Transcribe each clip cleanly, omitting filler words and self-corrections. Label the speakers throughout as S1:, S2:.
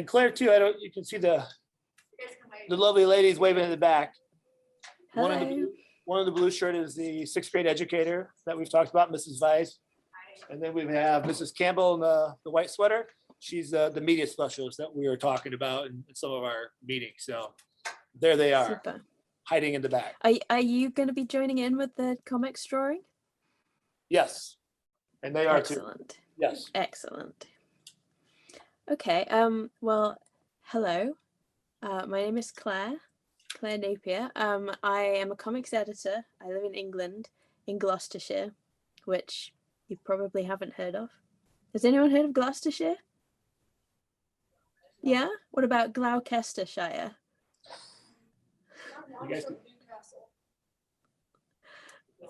S1: And Claire too, you can see the lovely ladies waving in the back.
S2: Hello.
S1: One of the blue shirt is the 6th grade educator that we've talked about, Mrs. Weiss. And then we have Mrs. Campbell in the white sweater. She's the media specialist that we were talking about in some of our meetings. So there they are,
S2: Super.
S1: hiding in the back.
S2: Are you going to be joining in with the comics drawing?
S1: Yes, and they are
S2: Excellent.
S1: too. Yes.
S2: Excellent. Okay. Well, hello. My name is Claire Napier. I am a comics editor. I live in England, in Gloucestershire, which you probably haven't heard of. Has anyone heard of Gloucestershire? Yeah? What about Gloucestershire?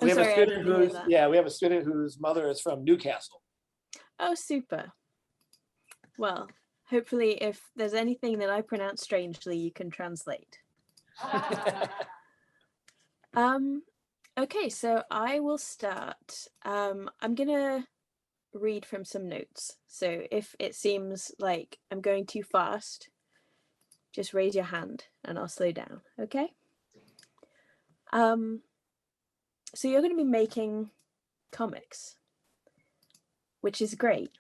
S1: We have a student whose mother is from Newcastle.
S2: Oh, super. Well, hopefully if there's anything that I pronounce strangely, you can translate. Okay, so I will start. I'm gonna read from some notes. So if it seems like I'm going too fast, just raise your hand and I'll slow down, okay? So you're going to be making comics, which is great.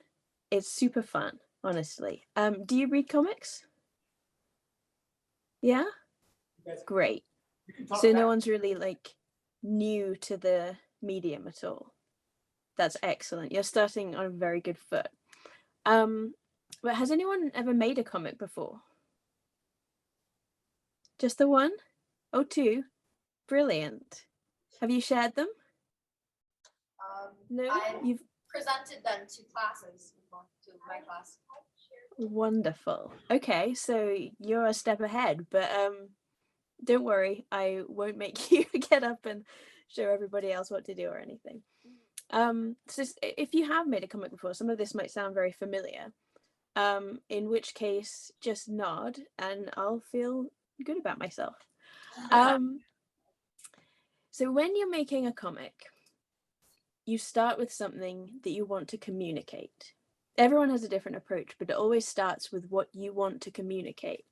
S2: It's super fun, honestly. Do you read comics? Yeah? Great. So no one's really like new to the medium at all. That's excellent. You're starting on a very good foot. But has anyone ever made a comic before? Just the one? Oh, two? Brilliant. Have you shared them? No? You've
S3: presented them to classes, to my class.
S2: Wonderful. Okay, so you're a step ahead, but don't worry, I won't make you get up and show everybody else what to do or anything. So if you have made a comic before, some of this might sound very familiar, in which case just nod and I'll feel good about myself. So when you're making a comic, you start with something that you want to communicate. Everyone has a different approach, but it always starts with what you want to communicate.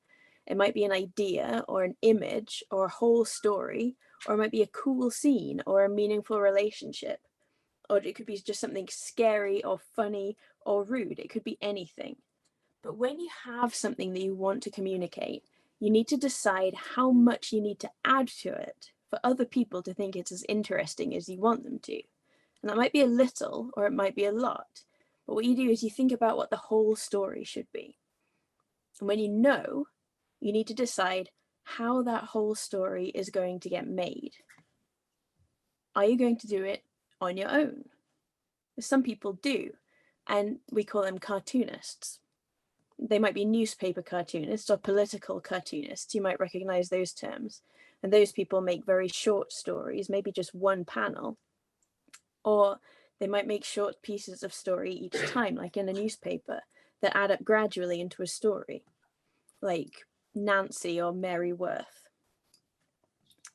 S2: It might be an idea or an image or a whole story, or it might be a cool scene or a meaningful relationship. Or it could be just something scary or funny or rude. It could be anything. But when you have something that you want to communicate, you need to decide how much you need to add to it for other people to think it's as interesting as you want them to. And that might be a little or it might be a lot. But what you do is you think about what the whole story should be. And when you know, you need to decide how that whole story is going to get made. Are you going to do it on your own? Some people do, and we call them cartoonists. They might be newspaper cartoonists or political cartoonists. You might recognize those terms. And those people make very short stories, maybe just one panel. Or they might make short pieces of story each time, like in a newspaper, that add up gradually into a story, like Nancy or Mary Worth.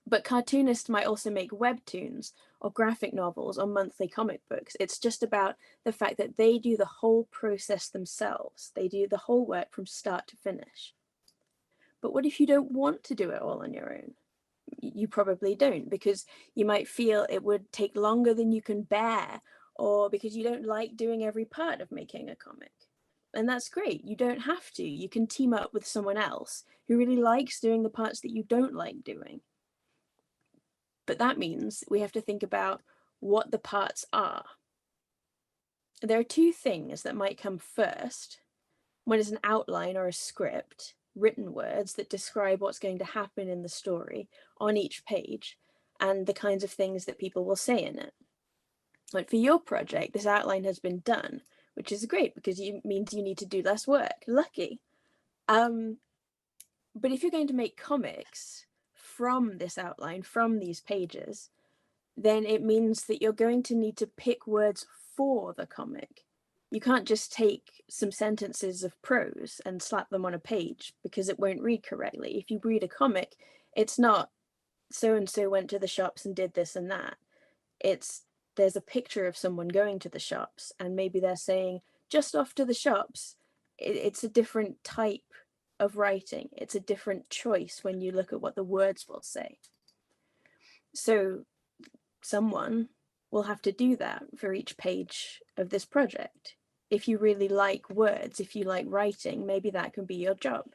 S2: But cartoonists might also make webtoons or graphic novels or monthly comic books. It's just about the fact that they do the whole process themselves. They do the whole work from start to finish. But what if you don't want to do it all on your own? You probably don't, because you might feel it would take longer than you can bear, or because you don't like doing every part of making a comic. And that's great. You don't have to. You can team up with someone else who really likes doing the parts that you don't like doing. But that means we have to think about what the parts are. There are two things that might come first. One is an outline or a script, written words that describe what's going to happen in the story on each page and the kinds of things that people will say in it. But for your project, this outline has been done, which is great because it means you need to do less work. Lucky. But if you're going to make comics from this outline, from these pages, then it means that you're going to need to pick words for the comic. You can't just take some sentences of prose and slap them on a page because it won't read correctly. If you read a comic, it's not so-and-so went to the shops and did this and that. There's a picture of someone going to the shops and maybe they're saying, just off to the shops it's a different type of writing. It's a different choice when you look at what the words will say. So someone will have to do that for each page of this project. If you really like words, if you like writing, maybe that can be your job.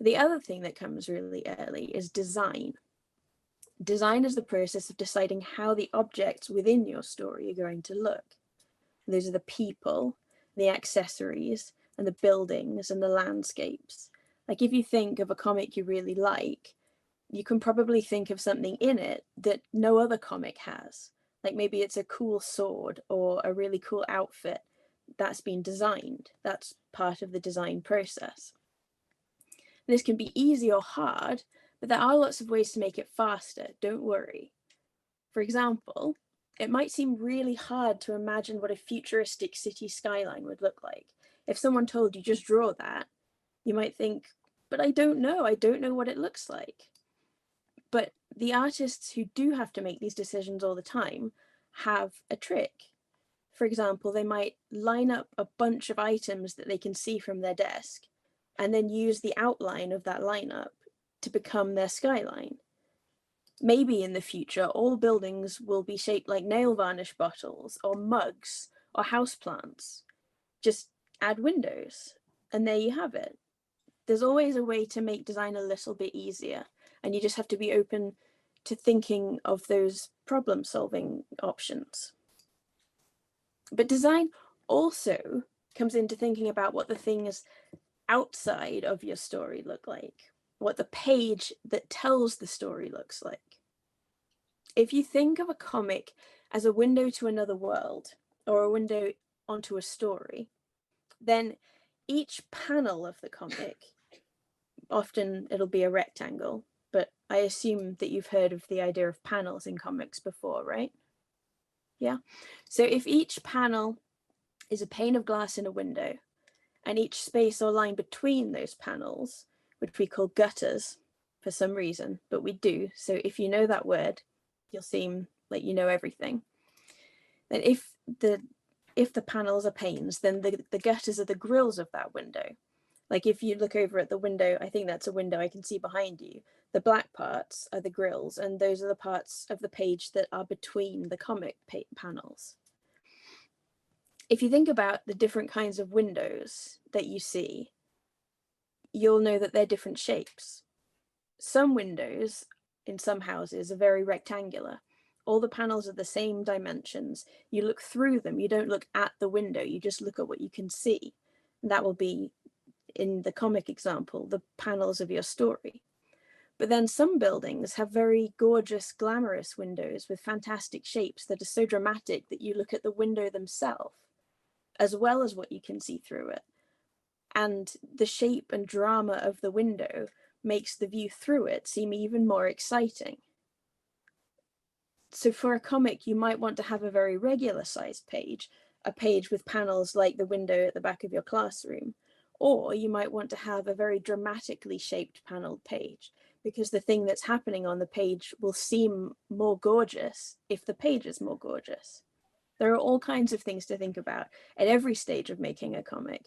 S2: The other thing that comes really early is design. Design is the process of deciding how the objects within your story are going to look. Those are the people, the accessories, and the buildings and the landscapes. Like if you think of a comic you really like, you can probably think of something in it that no other comic has. Like maybe it's a cool sword or a really cool outfit that's been designed. That's part of the design process. This can be easy or hard, but there are lots of ways to make it faster, don't worry. For example, it might seem really hard to imagine what a futuristic city skyline would look like. If someone told you just draw that, you might think, but I don't know what it looks like. But the artists who do have to make these decisions all the time have a trick. For example, they might line up a bunch of items that they can see from their desk and then use the outline of that lineup to become their skyline. Maybe in the future, all buildings will be shaped like nail varnish bottles or mugs or houseplants. Just add windows and there you have it. There's always a way to make design a little bit easier, and you just have to be open to thinking of those problem-solving options. But design also comes into thinking about what the things outside of your story look like, what the page that tells the story looks like. If you think of a comic as a window to another world or a window onto a story, then each panel of the comic, often it'll be a rectangle, but I assume that you've heard of the idea of panels in comics before, right? Yeah. So if each panel is a pane of glass in a window, and each space or line between those panels, which we call gutters for some reason, but we do. So if you know that word, you'll seem like you know everything. Then if the panels are panes, then the gutters are the grills of that window. Like if you look over at the window, I think that's a window I can see behind you. The black parts are the grills, and those are the parts of the page that are between the comic panels. If you think about the different kinds of windows that you see, you'll know that they're different shapes. Some windows in some houses are very rectangular. All the panels are the same dimensions. You look through them, you don't look at the window, you just look at what you can see. And that will be, in the comic example, the panels of your story. But then some buildings have very gorgeous, glamorous windows with fantastic shapes that are so dramatic that you look at the window themselves, as well as what you can see through it. And the shape and drama of the window makes the view through it seem even more exciting. So for a comic, you might want to have a very regular sized page, a page with panels like the window at the back of your classroom, or you might want to have a very dramatically shaped paneled page, because the thing that's happening on the page will seem more gorgeous if the page is more gorgeous. There are all kinds of things to think about at every stage of making a comic.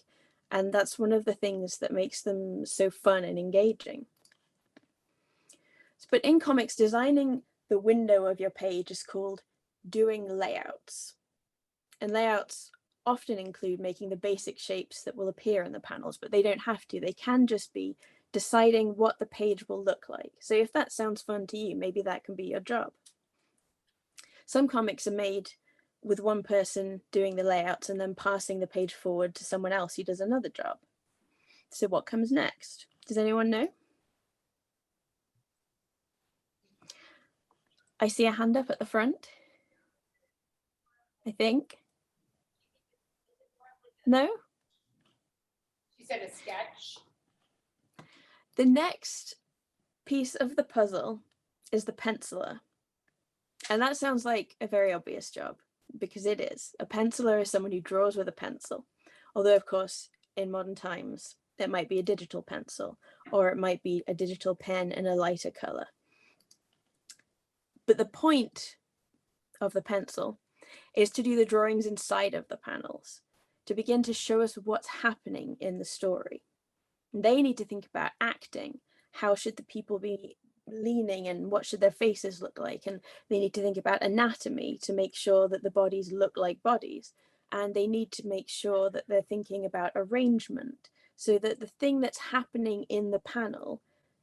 S2: And that's one of the things that makes them so fun and engaging. But in comics, designing the window of your page is called doing layouts. And layouts often include making the basic shapes that will appear in the panels, but they don't have to. They can just be deciding what the page will look like. So if that sounds fun to you, maybe that can be your job. Some comics are made with one person doing the layouts and then passing the page forward to someone else who does another job. So what comes next? Does anyone know? I see a hand up at the front, I think. No?
S3: She said a sketch.
S2: The next piece of the puzzle is the penciler. And that sounds like a very obvious job, because it is. A penciler is someone who draws with a pencil. Although, of course, in modern times, it might be a digital pencil, or it might be a digital pen in a lighter color. But the point of the pencil is to do the drawings inside of the panels. to begin to show us what's happening in the story. They need to think about acting. How should the people be leaning and what should their faces look like? And they need to think about anatomy to make sure that the bodies look like bodies. And they need to make sure that they're thinking about arrangement so that the thing that's happening in the panel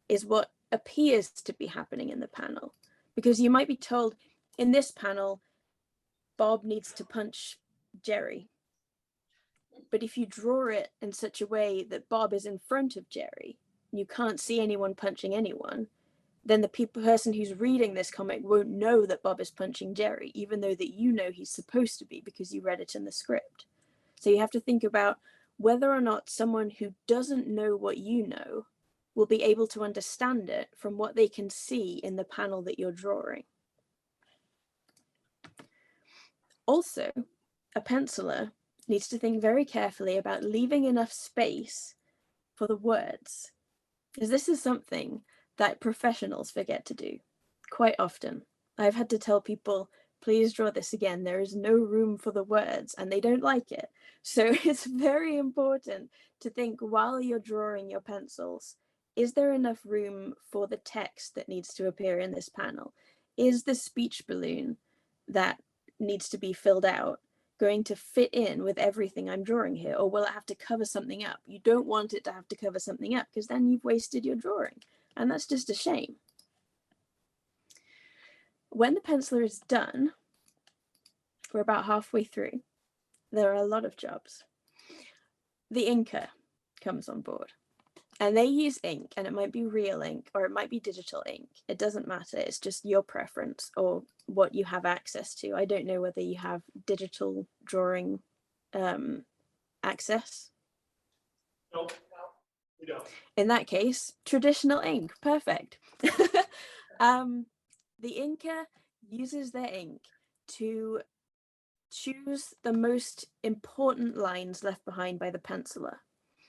S2: is what appears to be happening in the panel. Because you might be told in this panel, Bob needs to punch Jerry. But if you draw it in such a way that Bob is in front of Jerry, you can't see anyone punching anyone, then the person who's reading this comic won't know that Bob is punching Jerry, even though that you know he's supposed to be because you read it in the script. So you have to think about whether or not someone who doesn't know what you know will be able to understand it from what they can see in the panel that you're drawing. Also, a penciler needs to think very carefully about leaving enough space for the words, because this is something that professionals forget to do quite often. I've had to tell people, please draw this again. There is no room for the words, and they don't like it. So it's very important to think while you're drawing your pencils, is there enough room for the text that needs to appear in this panel? Is the speech balloon that needs to be filled out going to fit in with everything I'm drawing here, or will it have to cover something up? You don't want it to have to cover something up because then you've wasted your drawing, and that's just a shame. When the penciler is done, we're about halfway through, there are a lot of jobs. The inker comes on board, and they use ink, and it might be real ink or it might be digital ink. It doesn't matter. It's just your preference or what you have access to. I don't know whether you have digital drawing access.
S1: Nope, we don't.
S2: In that case, traditional ink, perfect. The inker uses their ink to choose the most important lines left behind by the penciler.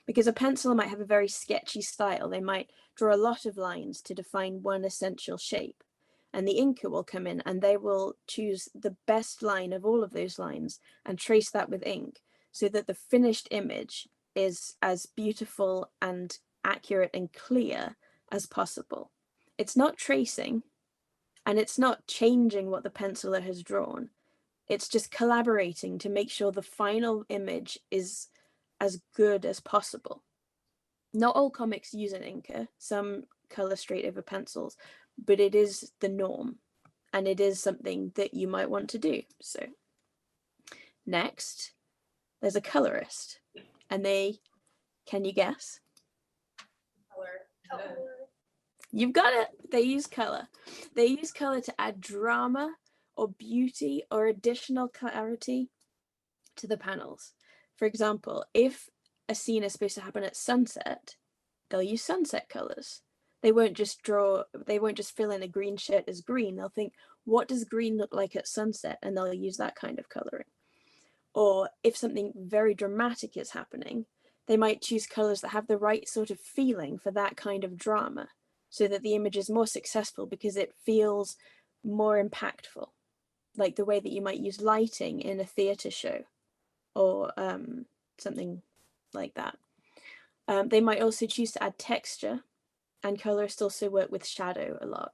S2: Because a penciler might have a very sketchy style. They might draw a lot of lines to define one essential shape. And the inker will come in and they will choose the best line of all of those lines and trace that with ink so that the finished image is as beautiful and accurate and clear as possible. It's not tracing and it's not changing what the penciler has drawn. It's just collaborating to make sure the final image is as good as possible. Not all comics use an inker, some color straight over pencils, but it is the norm and it is something that you might want to do. So next, there's a colorist and they, can you guess?
S3: Color.
S2: You've got it. They use color. They use color to add drama or beauty or additional clarity to the panels. For example, if a scene is supposed to happen at sunset, they'll use sunset colors. They won't just fill in a green shirt as green. They'll think, what does green look like at sunset? And they'll use that kind of coloring. Or if something very dramatic is happening, they might choose colors that have the right sort of feeling for that kind of drama so that the image is more successful because it feels more impactful, like the way that you might use lighting in a theater show or something like that. They might also choose to add texture, and colorists also work with shadow a lot.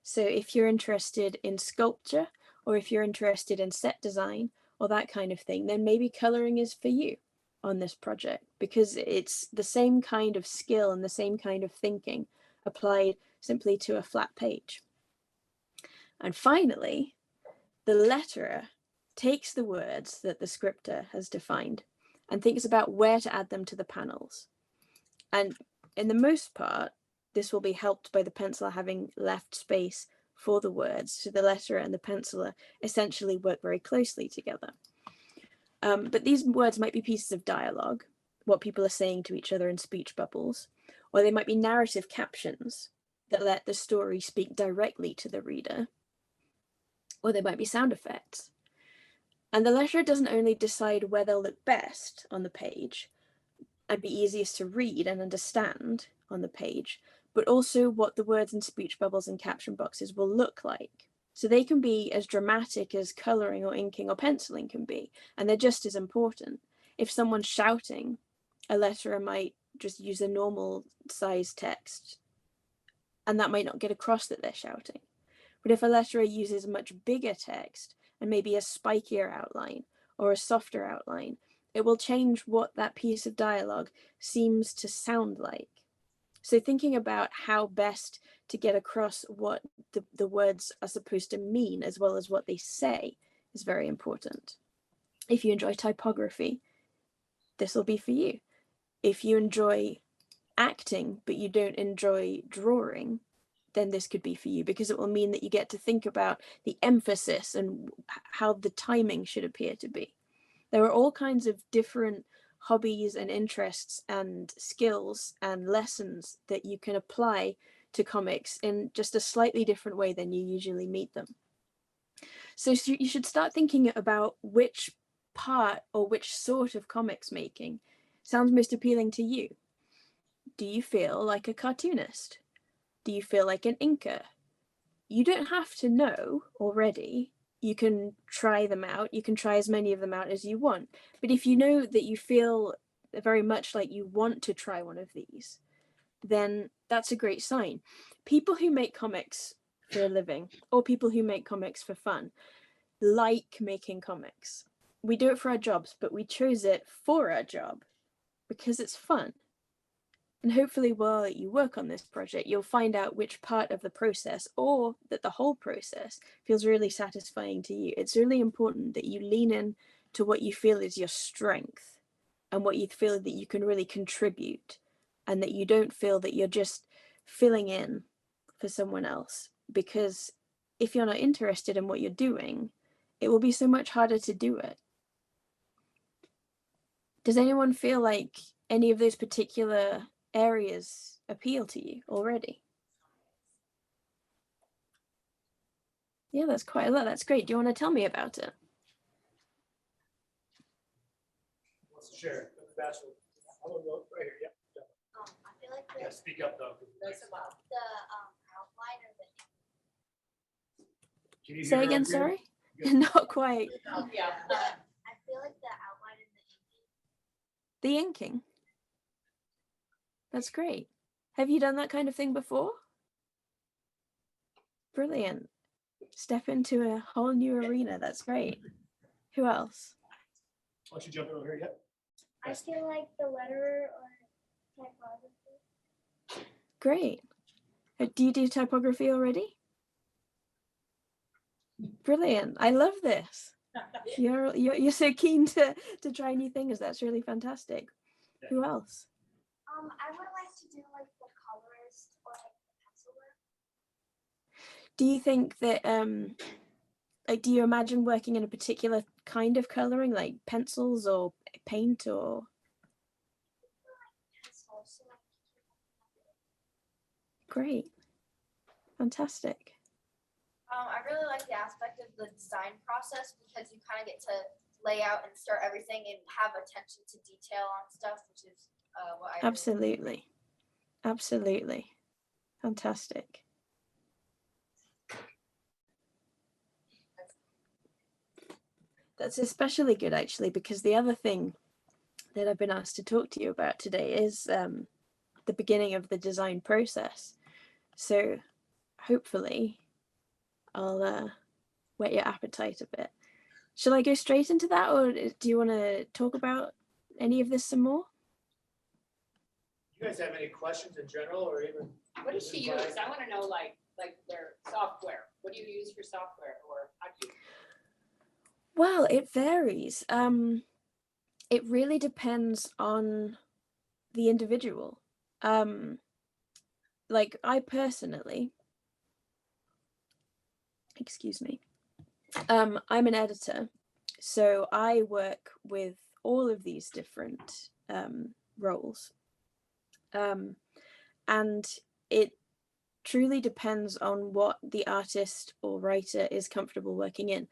S2: So if you're interested in sculpture or if you're interested in set design or that kind of thing, then maybe coloring is for you on this project because it's the same kind of skill and the same kind of thinking applied simply to a flat page. And finally, the letterer takes the words that the scripter has defined and thinks about where to add them to the panels. And in the most part, this will be helped by the penciler having left space for the words. So the letterer and the penciler essentially work very closely together. But these words might be pieces of dialogue, what people are saying to each other in speech bubbles, or they might be narrative captions that let the story speak directly to the reader, or they might be sound effects. And the letterer doesn't only decide where they'll look best on the page and be easiest to read and understand on the page, but also what the words and speech bubbles and caption boxes will look like. So they can be as dramatic as coloring or inking or penciling can be, and they're just as important. if someone's shouting, a letterer might just use a normal size text, and that might not get across that they're shouting. But if a letterer uses much bigger text and maybe a spikier outline or a softer outline, it will change what that piece of dialogue seems to sound like. So thinking about how best to get across what the words are supposed to mean, as well as what they say, is very important. If you enjoy typography, this will be for you. If you enjoy acting, but you don't enjoy drawing, then this could be for you, because it will mean that you get to think about the emphasis and how the timing should appear to be. There are all kinds of different hobbies and interests and skills and lessons that you can apply to comics in just a slightly different way than you usually meet them. So you should start thinking about which part or which sort of comics making sounds most appealing to you. Do you feel like a cartoonist? Do you feel like an inker? You don't have to know already. You can try them out. You can try as many of them out as you want. But if you know that you feel very much like you want to try one of these, then that's a great sign. People who make comics for a living, or people who make comics for fun, like making comics. We do it for our jobs, but we chose it for our job because it's fun. And hopefully while you work on this project, you'll find out which part of the process, or that the whole process, feels really satisfying to you. It's really important that you lean in to what you feel is your strength and what you feel that you can really contribute, and that you don't feel that you're just filling in for someone else. Because if you're not interested in what you're doing, it will be so much harder to do it. Does anyone feel like any of those particular areas appeal to you already? Yeah, that's quite a lot. That's great. Do you want to tell me about it?
S1: Let's share. I don't know, right here, yeah.
S3: I feel like
S1: Yeah, speak up though.
S3: the outline of the
S1: Can you
S2: Say
S1: hear
S2: again,
S1: okay?
S2: sorry?
S1: Good.
S2: Not quite.
S3: yeah. I feel like the outline in the
S2: The inking. That's great. Have you done that kind of thing before? Brilliant. Step into a whole new arena. That's great. Who else?
S1: Why don't you jump in over here? Yep.
S3: I feel like the letterer or typography.
S2: Great. Do you do typography already? Brilliant. I love this. You're so keen to try new things. That's really fantastic.
S1: Yeah.
S2: Who else?
S3: I would like to do like the colorist or like the pencil work.
S2: Do you think that like, do you imagine working in a particular kind of coloring, like pencils or paint or?
S3: Pencils, so like
S2: Great. Fantastic.
S3: I really like the aspect of the design process, because you kind of get to lay out and start everything and have attention to detail on stuff, which is what I
S2: Absolutely. Absolutely. Fantastic. That's especially good, actually, because the other thing that I've been asked to talk to you about today is the beginning of the design process. So hopefully I'll whet your appetite a bit. Shall I go straight into that, or do you want to talk about any of this some more?
S1: You guys have any questions in general, or even?
S4: What does she use? I want to know, like their software. What do you use for software, or how do you?
S2: Well, it varies. It really depends on the individual. Like I personally, excuse me, I'm an editor, so I work with all of these different roles. And it truly depends on what the artist or writer is comfortable working in.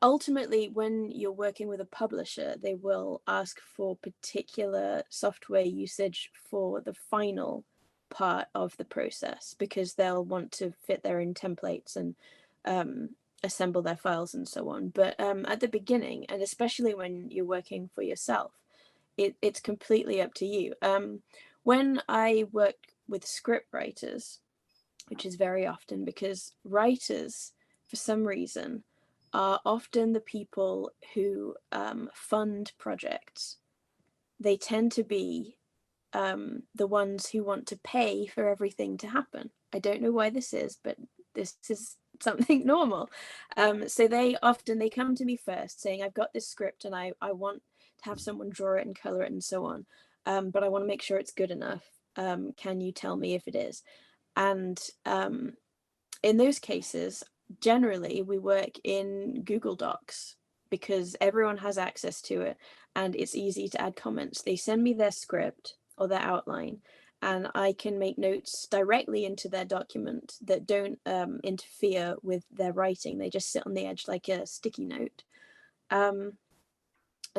S2: Ultimately, when you're working with a publisher, they will ask for particular software usage for the final part of the process, because they'll want to fit their own templates and assemble their files and so on. But at the beginning, and especially when you're working for yourself, it's completely up to you. When I work with script writers, which is very often, because writers, for some reason, are often the people who fund projects. They tend to be the ones who want to pay for everything to happen. I don't know why this is, but this is something normal. So they come to me first saying, I've got this script and I want to have someone draw it and color it and so on, but I want to make sure it's good enough. Can you tell me if it is? And in those cases, generally we work in Google Docs because everyone has access to it and it's easy to add comments. They send me their script or their outline and I can make notes directly into their document that don't interfere with their writing. They just sit on the edge like a sticky note. And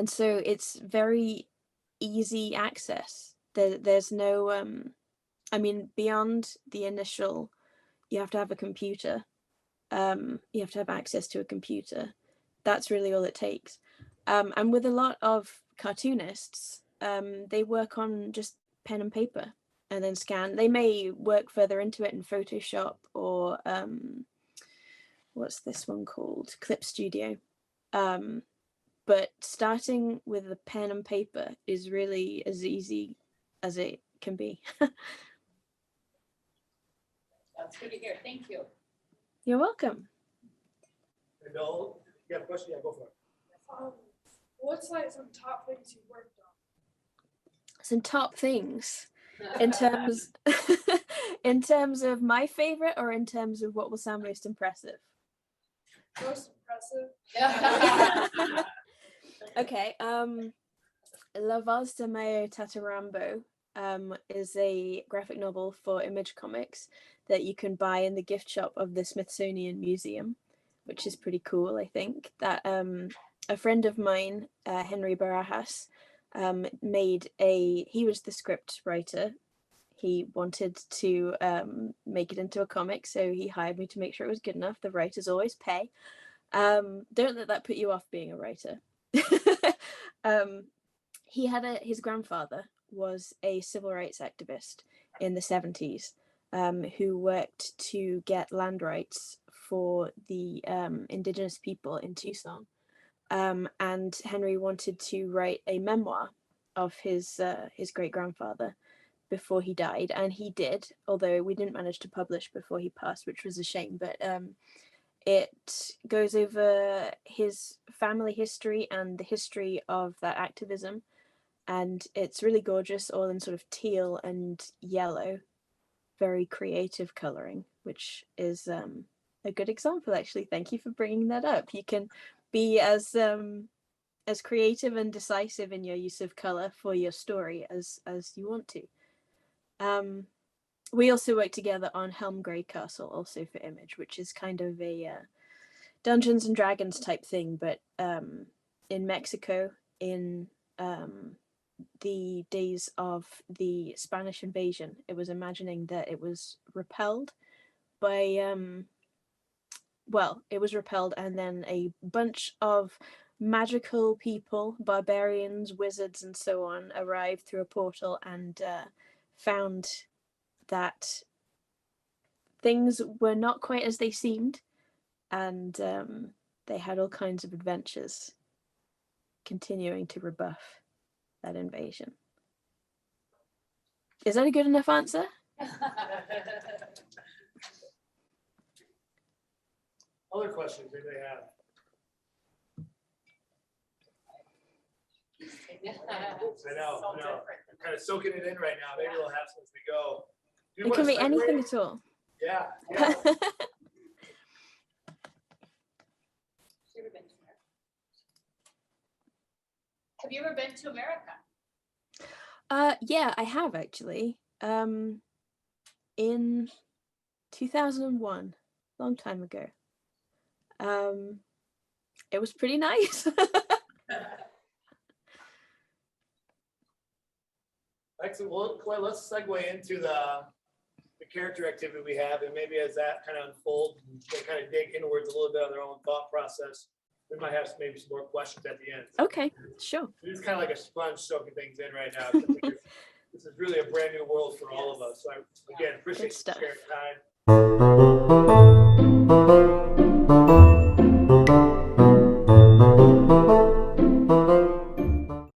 S2: so it's very easy access. There's no, I mean, beyond the initial, you have to have a computer. You have to have access to a computer. That's really all it takes. And with a lot of cartoonists, they work on just pen and paper and then scan. They may work further into it in Photoshop or what's this one called? Clip Studio. But starting with a pen and paper is really as easy as it can be.
S4: That's good to hear. Thank you.
S2: You're welcome.
S1: Hey, Bill, you have a question? Yeah, go for it.
S5: What's like some top things you worked on?
S2: Some top things in terms in terms of my favorite or in terms of what will sound most impressive?
S5: Most impressive.
S2: Okay, La Voz de Mayo Tatarambo is a graphic novel for Image Comics that you can buy in the gift shop of the Smithsonian Museum, which is pretty cool, I think. That a friend of mine, Henry Barajas, he was the script writer. He wanted to make it into a comic, so he hired me to make sure it was good enough. The writers always pay. Don't let that put you off being a writer. His grandfather was a civil rights activist in the 70s, who worked to get land rights for the indigenous people in Tucson. And Henry wanted to write a memoir of his great grandfather before he died, and he did, although we didn't manage to publish before he passed, which was a shame. But it goes over his family history and the history of that activism, and it's really gorgeous, all in sort of teal and yellow, very creative coloring, which is a good example, actually. Thank you for bringing that up. You can be as creative and decisive in your use of color for your story as you want to. We also work together on Helmgrave Castle, also for Image, which is kind of a Dungeons and Dragons type thing, but in Mexico in the days of the Spanish invasion. It was imagining that it was repelled by it was repelled, and then a bunch of magical people, barbarians, wizards, and so on, arrived through a portal and found that things were not quite as they seemed, and they had all kinds of adventures continuing to rebuff that invasion. Is that a good enough answer?
S1: Other questions maybe they have? I know. I'm kind of soaking it in right now. Maybe we'll have some as we go. Do you
S2: It can
S1: wanna
S2: be
S1: segue?
S2: anything at all.
S1: Yeah.
S4: Have you ever been to America?
S2: Yeah, I have actually. In 2001, long time ago. It was pretty nice.
S1: Excellent. Well, Claire, let's segue into the character activity we have, and maybe as that kind of unfolds, and they kind of dig inwards a little bit on their own thought process, we might have maybe some more questions at the end.
S2: Okay, sure.
S1: It's kind of like a sponge soaking things in right now. 'Cause I think this is really a brand new world for all of us. So I, again, appreciate you
S2: stuff.
S1: sharing time.